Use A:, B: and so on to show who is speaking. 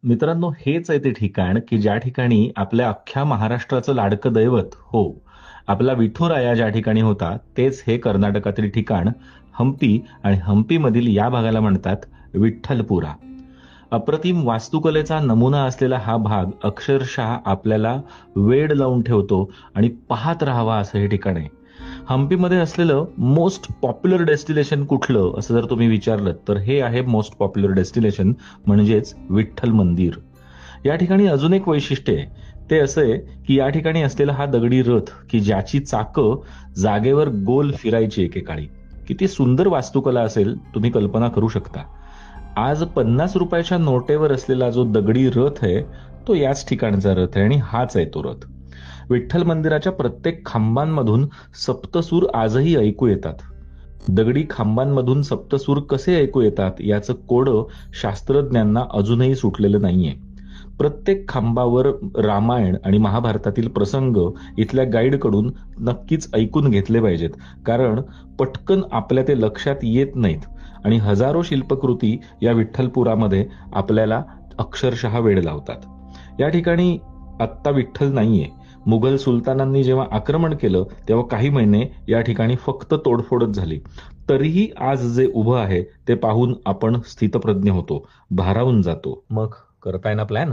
A: मित्रांनो, हेच आहे ते ठिकाण, की ज्या ठिकाणी आपल्या अख्ख्या महाराष्ट्राचं लाडकं दैवत हो, आपला विठुराया ज्या ठिकाणी होता, तेच हे कर्नाटकातील ठिकाण हंपी आणि हंपीमधील या भागाला म्हणतात विठ्ठलपुरा. अप्रतिम वास्तुकलेचा नमुना असलेला हा भाग अक्षरशः आपल्याला वेड लावून ठेवतो आणि पाहत राहावा असं हे ठिकाण आहे. हंपीमध्ये असलेलं मोस्ट पॉप्युलर डेस्टिनेशन कुठलं असं जर तुम्ही विचारलं तर हे आहे मोस्ट पॉप्युलर डेस्टिनेशन म्हणजेच विठ्ठल मंदिर. या ठिकाणी अजून एक वैशिष्ट्य आहे. ते असं आहे की या ठिकाणी असलेला हा दगडी रथ की ज्याची चाकं जागेवर गोल फिरायची एकेकाळी. किती सुंदर वास्तुकला असेल तुम्ही कल्पना करू शकता. आज 50 रुपयाच्या नोटेवर असलेला जो दगडी रथ आहे तो याच ठिकाणचा रथ आहे आणि हाच आहे तो रथ. विठ्ठल मंदिराच्या प्रत्येक खांबांमधून सप्तसूर आजही ऐकू येतात. दगडी खांबांमधून सप्तसूर कसे ऐकू येतात याचं कोडं शास्त्रज्ञांना अजूनही सुटलेलं नाहीये. प्रत्येक खांबावर रामायण आणि महाभारतातील प्रसंग इथल्या गाईडकडून नक्कीच ऐकून घेतले पाहिजेत, कारण पटकन आपल्या ते लक्षात येत नाहीत आणि हजारो शिल्पकृती या विठ्ठलपुरामध्ये आपल्याला अक्षरशः वेड लावतात. या ठिकाणी आत्ता विठ्ठल नाहीये. मुघल सुलतानांनी जेव्हा आक्रमण केलं तेव्हा काही महिने या ठिकाणी फक्त तोडफोडच झाली. तरीही आज जे उभं आहे ते पाहून आपण स्थितप्रज्ञ होतो, भारावून जातो. मग करताय ना प्लॅन?